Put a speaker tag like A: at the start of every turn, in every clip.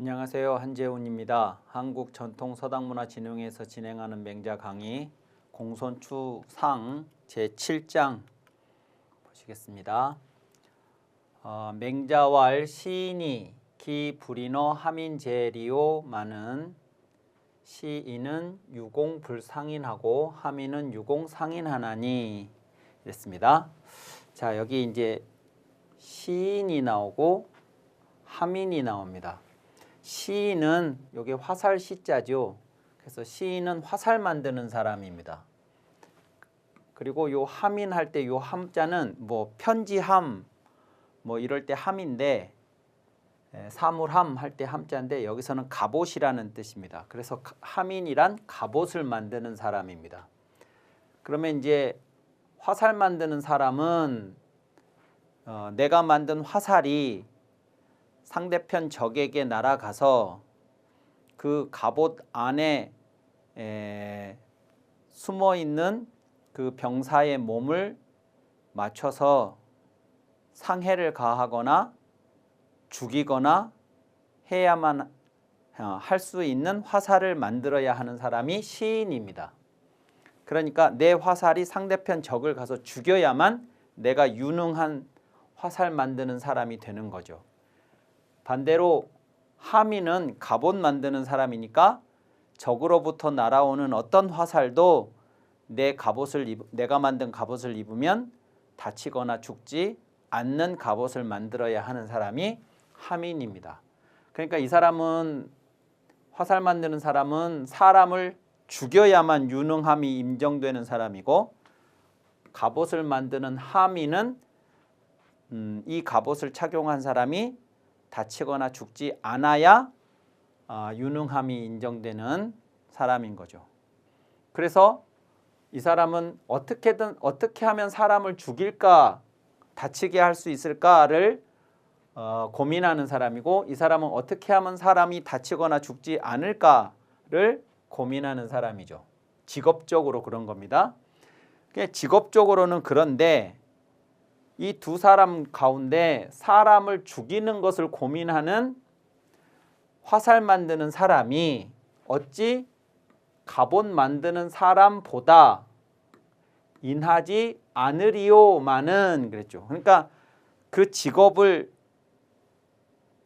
A: 안녕하세요. 한재훈입니다. 한국전통서당문화진흥회에서 진행하는 맹자 강의 공손추상 제7장 보시겠습니다. 맹자왈 시인이 기 불인어 하민제리오 마는 시인은 유공불상인하고 하민은 유공상인하나니 이랬습니다. 자, 여기 이제 시인이 나오고 하민이 나옵니다. 시인은 여기 화살 시자죠. 그래서 시인은 화살 만드는 사람입니다. 그리고 요 함인 할 때 요 함자는 뭐 편지함 뭐 이럴 때 함인데 사물함 할 때 함자인데 여기서는 갑옷이라는 뜻입니다. 그래서 함인이란 갑옷을 만드는 사람입니다. 그러면 이제 화살 만드는 사람은 내가 만든 화살이 상대편 적에게 날아가서 그 갑옷 안에 숨어있는 그 병사의 몸을 맞춰서 상해를 가하거나 죽이거나 해야만 할 수 있는 화살을 만들어야 하는 사람이 시인입니다. 그러니까 내 화살이 상대편 적을 가서 죽여야만 내가 유능한 화살 만드는 사람이 되는 거죠. 반대로 하민은 갑옷 만드는 사람이니까 적으로부터 날아오는 어떤 화살도 내가 만든 갑옷을 입으면 다치거나 죽지 않는 갑옷을 만들어야 하는 사람이 하민입니다. 그러니까 이 사람은 화살 만드는 사람은 사람을 죽여야만 유능함이 인정되는 사람이고 갑옷을 만드는 하민은 이 갑옷을 착용한 사람이 다치거나 죽지 않아야 유능함이 인정되는 사람인 거죠. 그래서 이 사람은 어떻게 하면 사람을 죽일까, 다치게 할 수 있을까를 고민하는 사람이고, 이 사람은 어떻게 하면 사람이 다치거나 죽지 않을까를 고민하는 사람이죠. 직업적으로 그런 겁니다. 직업적으로는 그런데 이 두 사람 가운데 사람을 죽이는 것을 고민하는 화살 만드는 사람이 어찌 갑옷 만드는 사람보다 인하지 않으리요마는 그랬죠. 그러니까 그 직업을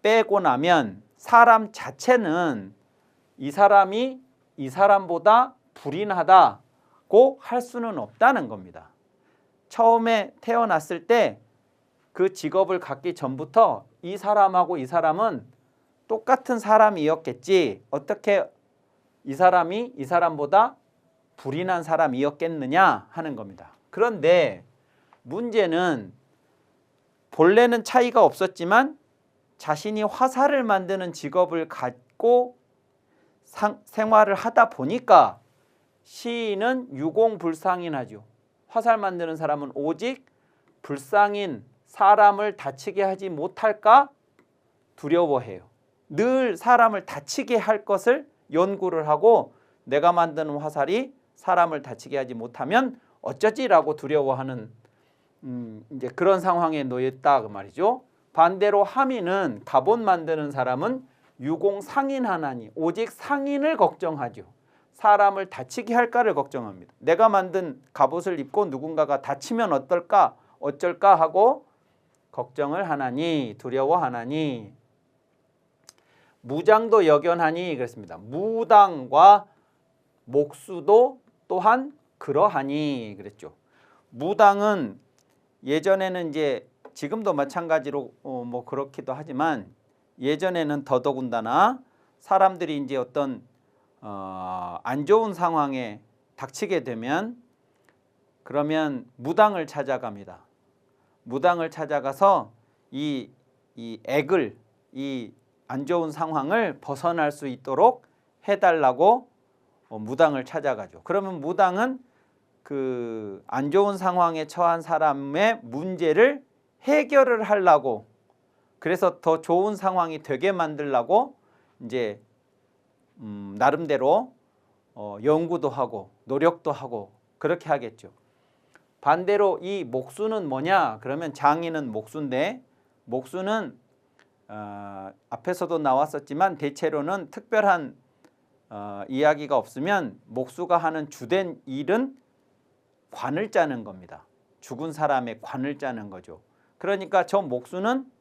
A: 빼고 나면 사람 자체는 이 사람이 이 사람보다 불인하다고 할 수는 없다는 겁니다. 처음에 태어났을 때 그 직업을 갖기 전부터 이 사람하고 이 사람은 똑같은 사람이었겠지 어떻게 이 사람이 이 사람보다 불인한 사람이었겠느냐 하는 겁니다. 그런데 문제는 본래는 차이가 없었지만 자신이 화살을 만드는 직업을 갖고 생활을 하다 보니까 시인은 유공불상인하죠. 화살 만드는 사람은 오직 불상인 사람을 다치게 하지 못할까 두려워해요. 늘 사람을 다치게 할 것을 연구를 하고 내가 만드는 화살이 사람을 다치게 하지 못하면 어쩌지라고 두려워하는 이제 그런 상황에 놓였다 그 말이죠. 반대로 하민은 갑옷 만드는 사람은 유공상인하나니 오직 상인을 걱정하죠. 사람을 다치게 할까를 걱정합니다. 내가 만든 갑옷을 입고 누군가가 다치면 어떨까 어쩔까 하고 걱정을 하나니 두려워하나니 무장도 역연하니 그랬습니다. 무당과 목수도 또한 그러하니 그랬죠. 무당은 예전에는 이제 지금도 마찬가지로 뭐 그렇기도 하지만 예전에는 더더군다나 사람들이 이제 어떤 안 좋은 상황에 닥치게 되면 그러면 무당을 찾아갑니다. 무당을 찾아가서 이 액을 이 안 좋은 상황을 벗어날 수 있도록 해달라고 무당을 찾아가죠. 그러면 무당은 그 안 좋은 상황에 처한 사람의 문제를 해결을 하려고 그래서 더 좋은 상황이 되게 만들려고 이제 나름대로 연구도 하고 노력도 하고 그렇게 하겠죠. 반대로 이 목수는 뭐냐? 그러면 장인은 목수인데 목수는 앞에서도 나왔었지만 대체로는 특별한 이야기가 없으면 목수가 하는 주된 일은 관을 짜는 겁니다. 죽은 사람의 관을 짜는 거죠. 그러니까 저 목수는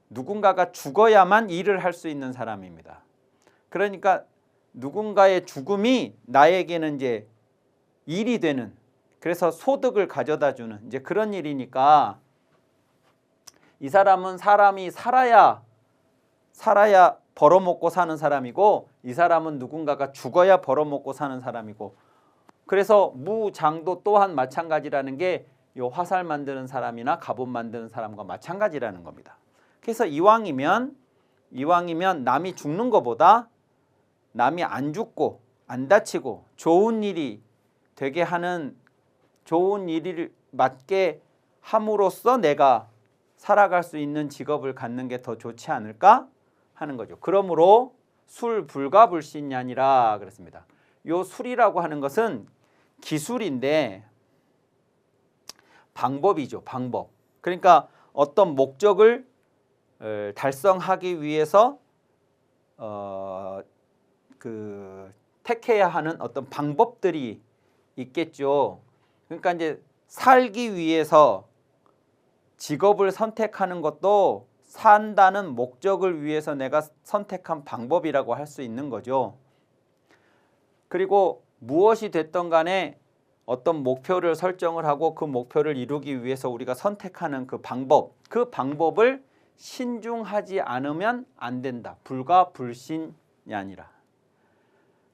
A: 누군가가 죽어야만 일을 할 수 있는 사람입니다. 그러니까 누군가의 죽음이 나에게는 이제 일이 되는, 그래서 소득을 가져다 주는 이제 그런 일이니까 이 사람은 사람이 살아야 벌어먹고 사는 사람이고, 이 사람은 누군가가 죽어야 벌어먹고 사는 사람이고, 그래서 무장도 또한 마찬가지라는 게 요 화살 만드는 사람이나 갑옷 만드는 사람과 마찬가지라는 겁니다. 그래서 이왕이면 남이 죽는 것보다 남이 안 죽고 안 다치고 좋은 일이 되게 하는, 좋은 일을 맞게 함으로써 내가 살아갈 수 있는 직업을 갖는 게 더 좋지 않을까 하는 거죠. 그러므로 술 불가불신냐니라 그랬습니다. 요 술이라고 하는 것은 기술인데 방법이죠. 방법. 그러니까 어떤 목적을 달성하기 위해서 택해야 하는 어떤 방법들이 있겠죠. 그러니까 이제 살기 위해서 직업을 선택하는 것도 산다는 목적을 위해서 내가 선택한 방법이라고 할 수 있는 거죠. 그리고 무엇이 됐던 간에 어떤 목표를 설정을 하고 그 목표를 이루기 위해서 우리가 선택하는 그 방법을 신중하지 않으면 안 된다. 불가불신이 아니라.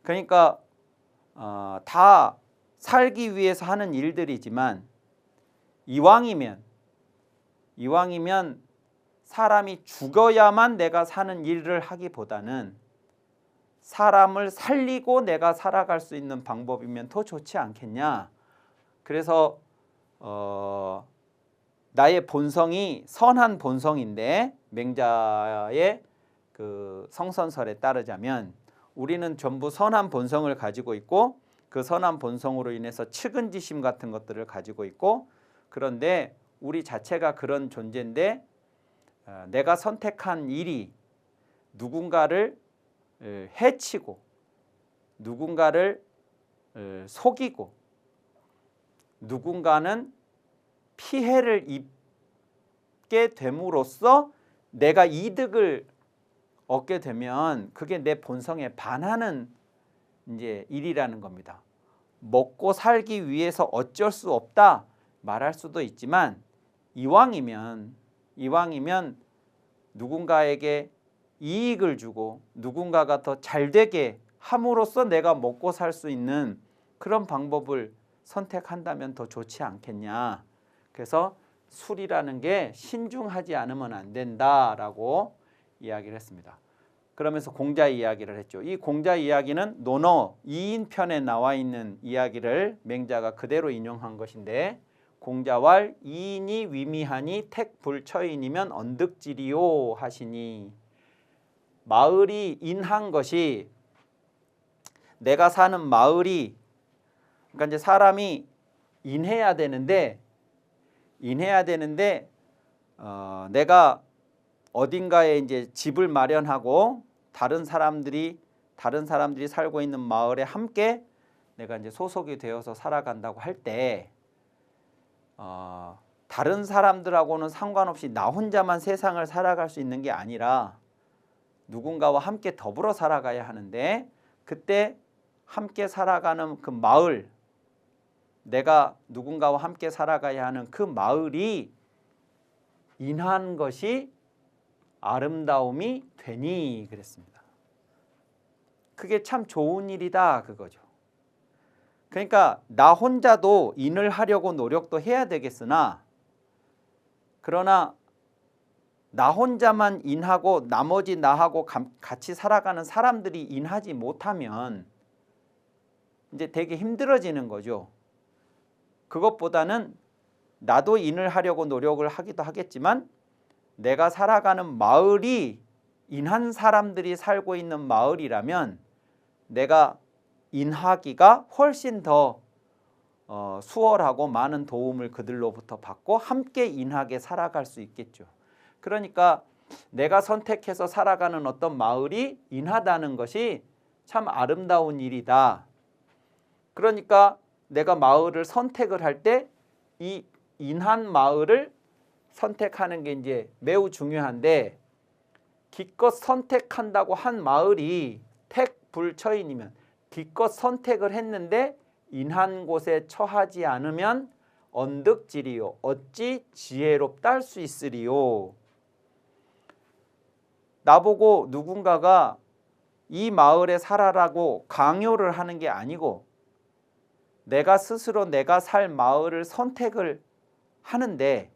A: 그러니까 다 살기 위해서 하는 일들이지만 이왕이면 사람이 죽어야만 내가 사는 일을 하기보다는 사람을 살리고 내가 살아갈 수 있는 방법이면 더 좋지 않겠냐. 그래서 나의 본성이 선한 본성인데, 맹자의 그 성선설에 따르자면 우리는 전부 선한 본성을 가지고 있고, 그 선한 본성으로 인해서 측은지심 같은 것들을 가지고 있고, 그런데 우리 자체가 그런 존재인데 내가 선택한 일이 누군가를 해치고 누군가를 속이고 누군가는 피해를 입게 됨으로써 내가 이득을 얻게 되면 그게 내 본성에 반하는 이제 일이라는 겁니다. 먹고 살기 위해서 어쩔 수 없다 말할 수도 있지만 이왕이면 누군가에게 이익을 주고 누군가가 더 잘되게 함으로써 내가 먹고 살 수 있는 그런 방법을 선택한다면 더 좋지 않겠냐. 그래서 술이라는 게 신중하지 않으면 안 된다라고 이야기를 했습니다. 그러면서 공자 이야기를 했죠. 이 공자 이야기는 논어 2인편에 나와 있는 이야기를 맹자가 그대로 인용한 것인데, 공자왈 이인이 위미하니 택불처인이면 언득지리요 하시니, 마을이 인한 것이, 내가 사는 마을이, 그러니까 이제 사람이 인해야 되는데 내가 어딘가에 이제 집을 마련하고 다른 사람들이 살고 있는 마을에 함께 내가 이제 소속이 되어서 살아간다고 할 때 다른 사람들하고는 상관없이 나 혼자만 세상을 살아갈 수 있는 게 아니라 누군가와 함께 더불어 살아가야 하는데, 그때 함께 살아가는 그 마을, 내가 누군가와 함께 살아가야 하는 그 마을이 인한 것이 아름다움이 되니 그랬습니다. 그게 참 좋은 일이다 그거죠. 그러니까 나 혼자도 인을 하려고 노력도 해야 되겠으나, 그러나 나 혼자만 인하고 나머지 나하고 같이 살아가는 사람들이 인하지 못하면 이제 되게 힘들어지는 거죠. 그것보다는 나도 인을 하려고 노력을 하기도 하겠지만 내가 살아가는 마을이 인한 사람들이 살고 있는 마을이라면 내가 인하기가 훨씬 더 수월하고 많은 도움을 그들로부터 받고 함께 인하게 살아갈 수 있겠죠. 그러니까 내가 선택해서 살아가는 어떤 마을이 인하다는 것이 참 아름다운 일이다. 그러니까 내가 마을을 선택을 할 때 이 인한 마을을 선택하는 게 이제 매우 중요한데, 기껏 선택한다고 한 마을이 택불처인이면 기껏 선택을 했는데 인한 곳에 처하지 않으면 언득지리요 어찌 지혜롭다 할 수 있으리요. 나보고 누군가가 이 마을에 살아라고 강요를 하는 게 아니고 내가 스스로 내가 살 마을을 선택을 하는데,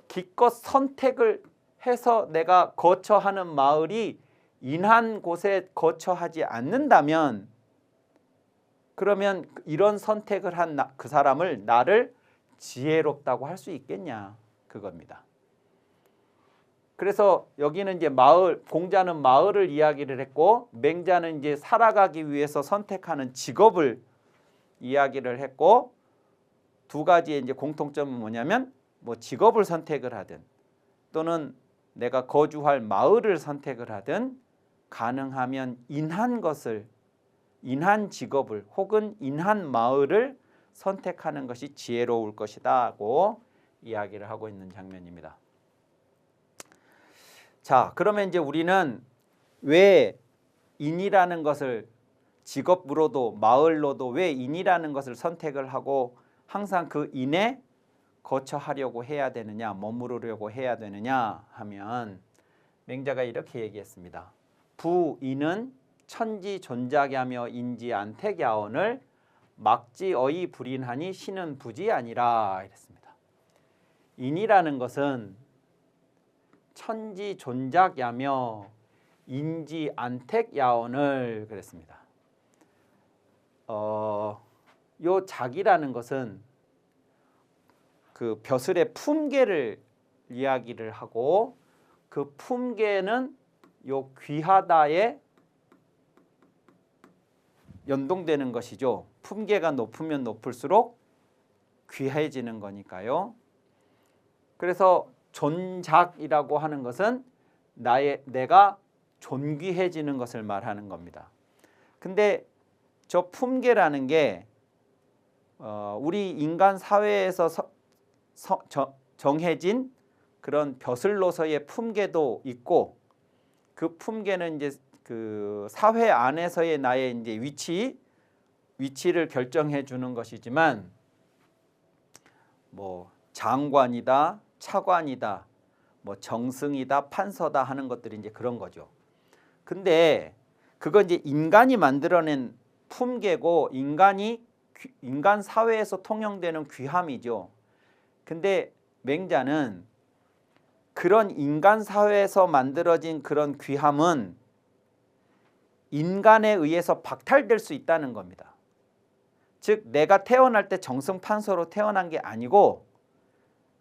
A: 기껏 선택을 해서 내가 거처하는 마을이 인한 곳에 거처하지 않는다면, 그러면 이런 선택을 한 그 사람을 나를 지혜롭다고 할 수 있겠냐, 그겁니다. 그래서 여기는 이제 마을, 공자는 마을을 이야기를 했고 맹자는 이제 살아가기 위해서 선택하는 직업을 이야기를 했고, 두 가지의 이제 공통점은 뭐냐면 뭐 직업을 선택을 하든 또는 내가 거주할 마을을 선택을 하든 가능하면 인한 것을, 인한 직업을 혹은 인한 마을을 선택하는 것이 지혜로울 것이다고 이야기를 하고 있는 장면입니다. 자, 그러면 이제 우리는 왜 인이라는 것을 직업으로도 마을로도 왜 인이라는 것을 선택을 하고 항상 그 인에 거처하려고 해야 되느냐, 머무르려고 해야 되느냐 하면 맹자가 이렇게 얘기했습니다. 부인은 천지존작야며 인지안택야언을 막지어이 불인하니 신은 부지 아니라 이랬습니다. 인이라는 것은 천지존작야며 인지안택야언을 그랬습니다. 요 작이라는 것은 그 벼슬의 품계를 이야기를 하고, 그 품계는 요 귀하다에 연동되는 것이죠. 품계가 높으면 높을수록 귀해지는 거니까요. 그래서 존작이라고 하는 것은 내가 존귀해지는 것을 말하는 겁니다. 근데 저 품계라는 게 우리 인간 사회에서 정해진 그런 벼슬로서의 품계도 있고, 그 품계는 이제 그 사회 안에서의 나의 이제 위치를 결정해 주는 것이지만, 뭐 장관이다, 차관이다, 뭐 정승이다, 판서다 하는 것들이 이제 그런 거죠. 근데 그건 이제 인간이 만들어낸 품계고 인간 사회에서 통용되는 귀함이죠. 근데 맹자는 그런 인간 사회에서 만들어진 그런 귀함은 인간에 의해서 박탈될 수 있다는 겁니다. 즉 내가 태어날 때 정승판서로 태어난 게 아니고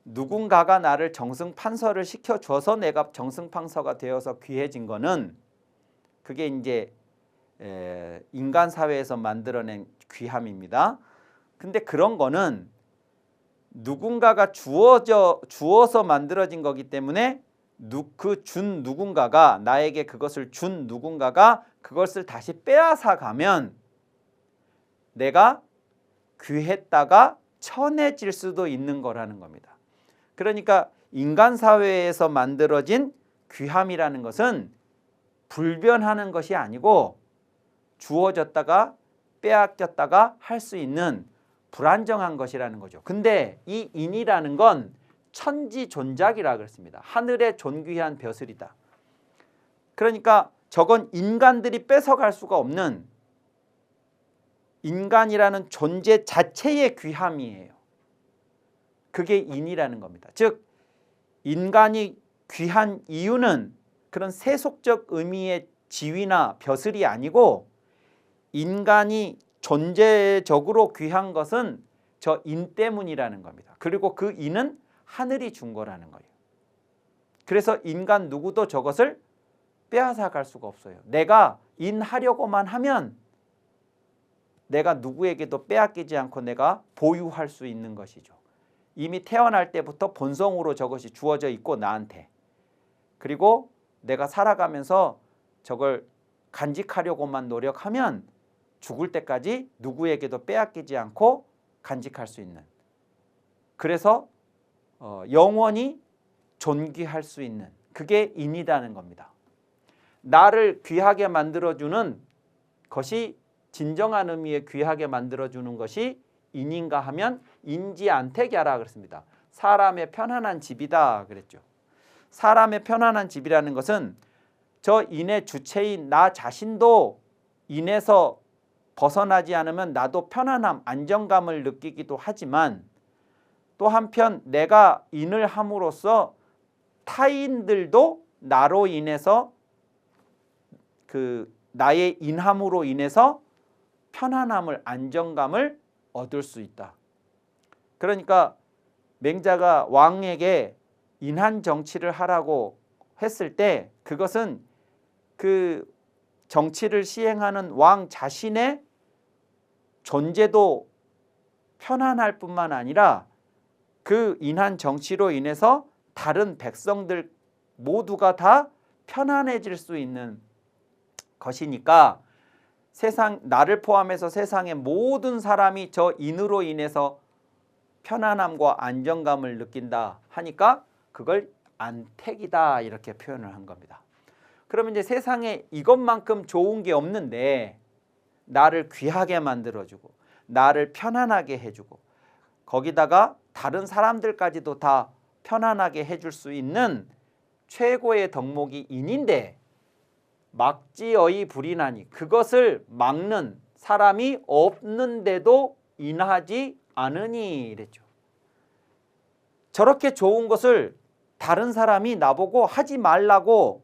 A: 누군가가 나를 정승판서를 시켜줘서 내가 정승판서가 되어서 귀해진 거는, 그게 이제 인간 사회에서 만들어낸 귀함입니다. 근데 그런 거는 누군가가 주어서 만들어진 거기 때문에 그 준 누군가가, 나에게 그것을 준 누군가가 그것을 다시 빼앗아 가면 내가 귀했다가 천해질 수도 있는 거라는 겁니다. 그러니까 인간 사회에서 만들어진 귀함이라는 것은 불변하는 것이 아니고 주어졌다가 빼앗겼다가 할 수 있는 불안정한 것이라는 거죠. 근데 이 인이라는 건 천지존작이라 그랬습니다. 하늘의 존귀한 벼슬이다. 그러니까 저건 인간들이 뺏어갈 수가 없는, 인간이라는 존재 자체의 귀함이에요. 그게 인이라는 겁니다. 즉 인간이 귀한 이유는 그런 세속적 의미의 지위나 벼슬이 아니고, 인간이 존재적으로 귀한 것은 저 인 때문이라는 겁니다. 그리고 그 인은 하늘이 준 거라는 거예요. 그래서 인간 누구도 저것을 빼앗아 갈 수가 없어요. 내가 인하려고만 하면 내가 누구에게도 빼앗기지 않고 내가 보유할 수 있는 것이죠. 이미 태어날 때부터 본성으로 저것이 주어져 있고 나한테. 그리고 내가 살아가면서 저걸 간직하려고만 노력하면 죽을 때까지 누구에게도 빼앗기지 않고 간직할 수 있는, 그래서 영원히 존귀할 수 있는, 그게 인이라는 겁니다. 나를 귀하게 만들어주는 것이, 진정한 의미의 귀하게 만들어주는 것이 인인가 하면 인지안택야라 그랬습니다. 사람의 편안한 집이다 그랬죠. 사람의 편안한 집이라는 것은 저 인의 주체인 나 자신도 인에서 벗어나지 않으면 나도 편안함, 안정감을 느끼기도 하지만, 또 한편 내가 인을 함으로써 타인들도 나로 인해서, 나의 인함으로 인해서 편안함을, 안정감을 얻을 수 있다. 그러니까 맹자가 왕에게 인한 정치를 하라고 했을 때 그것은 그 정치를 시행하는 왕 자신의 존재도 편안할 뿐만 아니라 그 인한 정치로 인해서 다른 백성들 모두가 다 편안해질 수 있는 것이니까, 나를 포함해서 세상의 모든 사람이 저 인으로 인해서 편안함과 안정감을 느낀다 하니까 그걸 안택이다 이렇게 표현을 한 겁니다. 그러면 이제 세상에 이것만큼 좋은 게 없는데 나를 귀하게 만들어주고 나를 편안하게 해주고 거기다가 다른 사람들까지도 다 편안하게 해줄 수 있는 최고의 덕목이 인인데, 막지어이 불인하니, 그것을 막는 사람이 없는데도 인하지 않으니 이랬죠. 저렇게 좋은 것을 다른 사람이 나보고 하지 말라고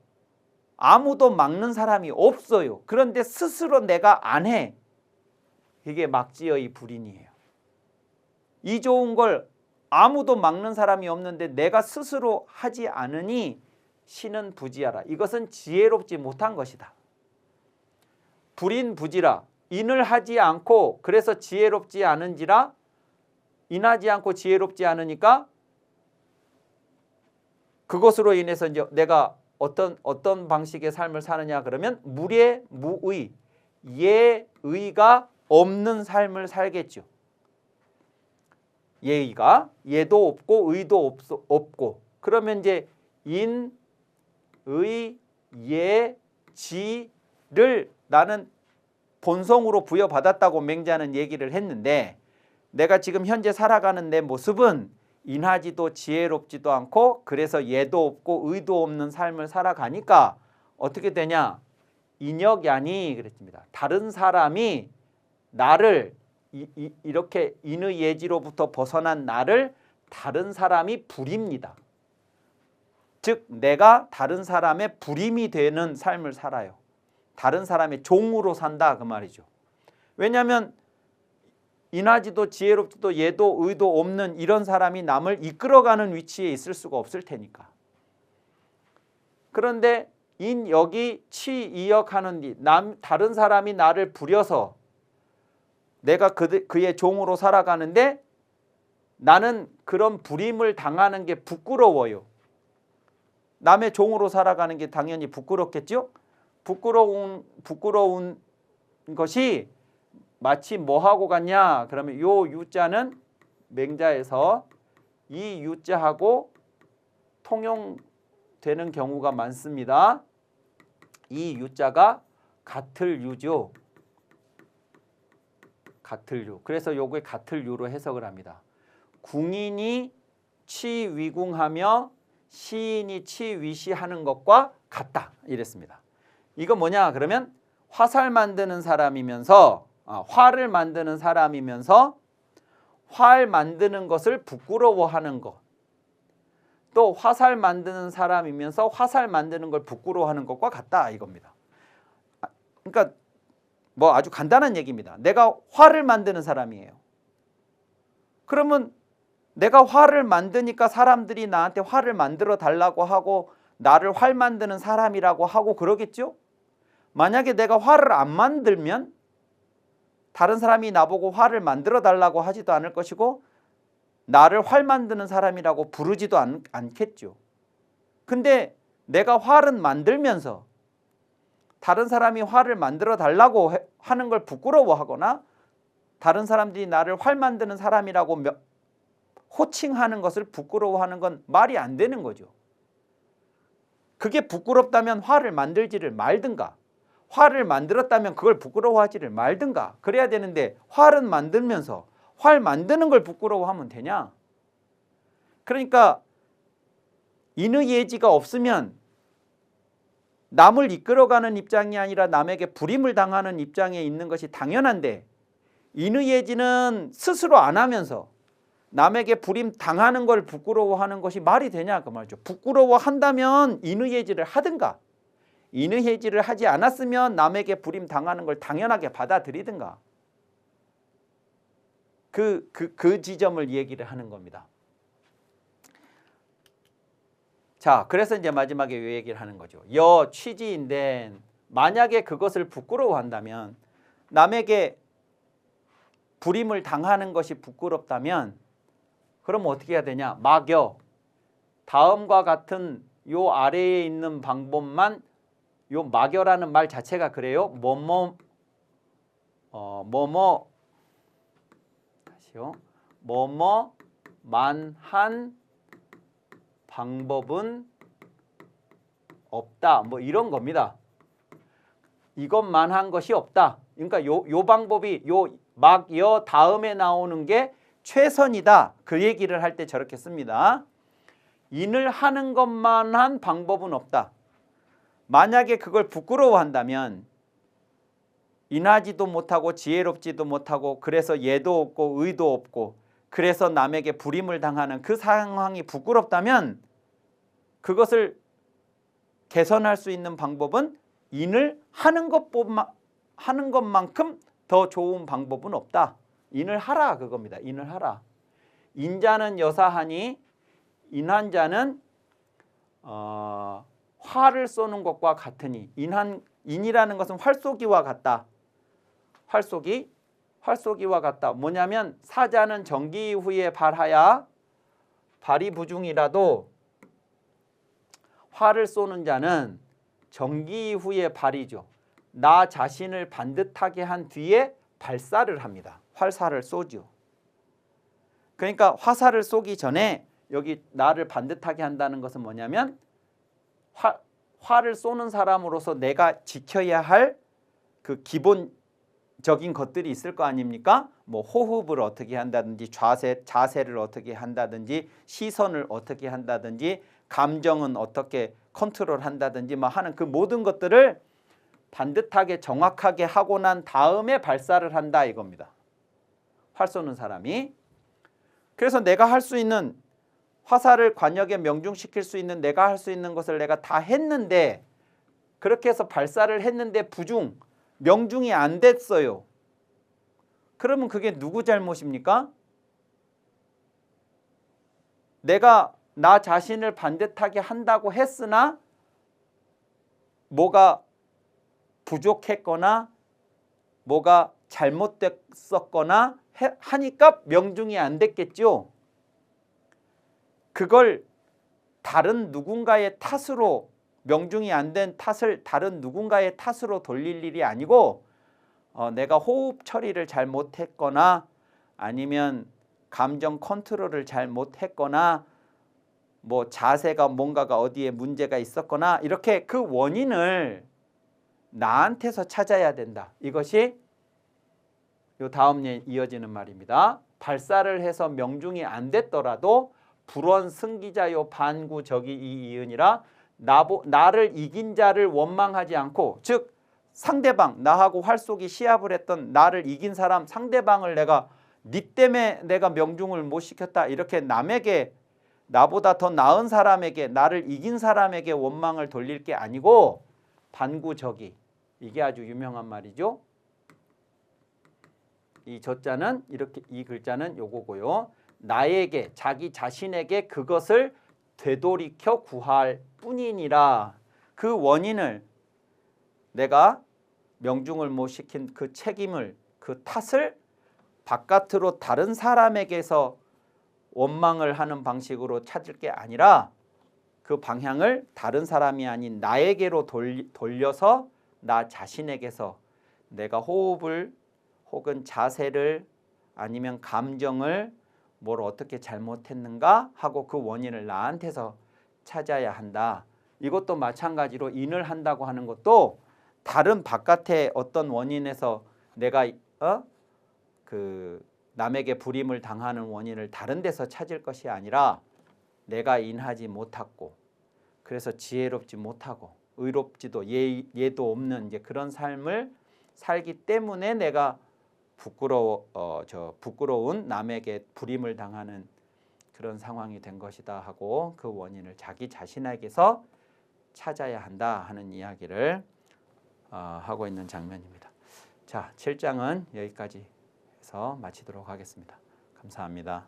A: 아무도 막는 사람이 없어요. 그런데 스스로 내가 안 해. 이게 막지어이 불인이에요. 이 좋은 걸 아무도 막는 사람이 없는데 내가 스스로 하지 않으니 신은 부지하라. 이것은 지혜롭지 못한 것이다. 불인부지라. 인을 하지 않고 그래서 지혜롭지 않은지라, 인하지 않고 지혜롭지 않으니까 그것으로 인해서 이제 내가 어떤 방식의 삶을 사느냐 그러면 무례, 무의, 예의가 없는 삶을 살겠죠. 예도 없고 의도 없고, 그러면 이제 인, 의, 예, 지를 나는 본성으로 부여받았다고 맹자는 얘기를 했는데, 내가 지금 현재 살아가는 내 모습은 인하지도 지혜롭지도 않고 그래서 예도 없고 의도 없는 삶을 살아가니까 어떻게 되냐? 인역야니 그랬습니다. 다른 사람이 나를 이렇게 인의 예지로부터 벗어난 나를 다른 사람이 부립니다. 즉 내가 다른 사람의 부림이 되는 삶을 살아요. 다른 사람의 종으로 산다 그 말이죠. 왜냐하면 인하지도 지혜롭지도 예도 의도 없는 이런 사람이 남을 이끌어가는 위치에 있을 수가 없을 테니까. 그런데 인역이 치이역하는 디, 다른 사람이 나를 부려서 내가 그의 종으로 살아가는데 나는 그런 부림을 당하는 게 부끄러워요. 남의 종으로 살아가는 게 당연히 부끄럽겠죠? 부끄러운 것이 마치 뭐하고 같냐? 그러면 요 유자는 맹자에서 이 유자하고 통용되는 경우가 많습니다. 이 유자가 같을 유죠. 같을 유. 그래서 요게 같을 유로 해석을 합니다. 궁인이 치위궁하며 시인이 치위시하는 것과 같다 이랬습니다. 이거 뭐냐 그러면 화살 만드는 사람이면서 활을 만드는 사람이면서 활 만드는 것을 부끄러워하는 것, 또 화살 만드는 사람이면서 화살 만드는 걸 부끄러워하는 것과 같다 이겁니다. 그러니까 뭐 아주 간단한 얘기입니다. 내가 활을 만드는 사람이에요. 그러면 내가 활을 만드니까 사람들이 나한테 활을 만들어 달라고 하고 나를 활 만드는 사람이라고 하고 그러겠죠? 만약에 내가 활을 안 만들면 다른 사람이 나보고 활을 만들어 달라고 하지도 않을 것이고 나를 활 만드는 사람이라고 부르지도 않겠죠. 근데 내가 화를 만들면서 다른 사람이 화를 만들어 달라고 하는 걸 부끄러워하거나 다른 사람들이 나를 활 만드는 사람이라고 호칭하는 것을 부끄러워하는 건 말이 안 되는 거죠. 그게 부끄럽다면 화를 만들지를 말든가, 화를 만들었다면 그걸 부끄러워하지를 말든가 그래야 되는데 화를 만들면서 활 만드는 걸 부끄러워하면 되냐? 그러니까 인의예지가 없으면 남을 이끌어가는 입장이 아니라 남에게 불임을 당하는 입장에 있는 것이 당연한데 인의예지는 스스로 안 하면서 남에게 불임 당하는 걸 부끄러워하는 것이 말이 되냐 그 말이죠. 부끄러워한다면 인의예지를 하든가 인의예지를 하지 않았으면 남에게 불임 당하는 걸 당연하게 받아들이든가 그 지점을 얘기를 하는 겁니다. 자, 그래서 이제 마지막에 이 얘기를 하는 거죠. 여 취지인데 만약에 그것을 부끄러워한다면 남에게 불임을 당하는 것이 부끄럽다면 그럼 어떻게 해야 되냐? 막여 다음과 같은 요 아래에 있는 방법만 요 막여라는 말 자체가 그래요. 뭐뭐만 한 방법은 없다. 뭐 이런 겁니다. 이것만 한 것이 없다. 그러니까 요 방법이 요 막여 다음에 나오는 게 최선이다. 그 얘기를 할 때 저렇게 씁니다. 인을 하는 것만 한 방법은 없다. 만약에 그걸 부끄러워한다면 인하지도 못하고 지혜롭지도 못하고 그래서 예도 없고 의도 없고 그래서 남에게 불임을 당하는 그 상황이 부끄럽다면 그것을 개선할 수 있는 방법은 인을 하는 것만큼 더 좋은 방법은 없다. 인을 하라 그겁니다. 인을 하라. 인자는 여사하니 인한 자는 활을 쏘는 것과 같으니 인이라는 것은 활쏘기와 같다. 활쏘기와 같다. 뭐냐면 사자는 정기 후에 발하야 발이 부중이라도 활을 쏘는 자는 정기 후에 발이죠. 나 자신을 반듯하게 한 뒤에 발사를 합니다. 활사를 쏘죠. 그러니까 화살을 쏘기 전에 여기 나를 반듯하게 한다는 것은 뭐냐면 활을 쏘는 사람으로서 내가 지켜야 할 그 기본적인 것들이 있을 거 아닙니까? 뭐 호흡을 어떻게 한다든지 자세를 어떻게 한다든지 시선을 어떻게 한다든지 감정은 어떻게 컨트롤한다든지 뭐 하는 그 모든 것들을 반듯하게 정확하게 하고 난 다음에 발사를 한다 이겁니다. 활 쏘는 사람이. 그래서 내가 할 수 있는 화살을 관역에 명중시킬 수 있는 내가 할 수 있는 것을 내가 다 했는데 그렇게 해서 발사를 했는데 명중이 안 됐어요. 그러면 그게 누구 잘못입니까? 내가 나 자신을 반듯하게 한다고 했으나 뭐가 부족했거나 뭐가 잘못됐었거나 하니까 명중이 안 됐겠죠. 그걸 다른 누군가의 탓으로 명중이 안 된 탓을 다른 누군가의 탓으로 돌릴 일이 아니고 내가 호흡 처리를 잘못했거나 아니면 감정 컨트롤을 잘못했거나 뭐 자세가 뭔가가 어디에 문제가 있었거나 이렇게 그 원인을 나한테서 찾아야 된다. 이것이 요 다음에 이어지는 말입니다. 발사를 해서 명중이 안 됐더라도 불원 승기자요 반구적이 이이은이라 나를 이긴 자를 원망하지 않고 즉 상대방 나하고 활쏘기 시합을 했던 나를 이긴 사람 상대방을 내가 니 때문에 내가 명중을 못 시켰다 이렇게 남에게 나보다 더 나은 사람에게 나를 이긴 사람에게 원망을 돌릴 게 아니고 반구적이 이게 아주 유명한 말이죠. 이 저자는 이렇게 이 글자는 요거고요. 나에게 자기 자신에게 그것을 되돌이켜 구할 뿐이니라. 그 원인을 내가 명중을 못 시킨 그 책임을 그 탓을 바깥으로 다른 사람에게서 원망을 하는 방식으로 찾을 게 아니라 그 방향을 다른 사람이 아닌 나에게로 돌려서 나 자신에게서 내가 호흡을 혹은 자세를 아니면 감정을 뭘 어떻게 잘못했는가 하고 그 원인을 나한테서 찾아야 한다. 이것도 마찬가지로 인을 한다고 하는 것도 다른 바깥의 어떤 원인에서 내가 그 남에게 불임을 당하는 원인을 다른 데서 찾을 것이 아니라 내가 인하지 못하고 그래서 지혜롭지 못하고 의롭지도 예도 없는 이제 그런 삶을 살기 때문에 내가 부끄러운 남에게 불임을 당하는 그런 상황이 된 것이다 하고 그 원인을 자기 자신에게서 찾아야 한다 하는 이야기를 하고 있는 장면입니다. 자, 7장은 여기까지 해서 마치도록 하겠습니다. 감사합니다.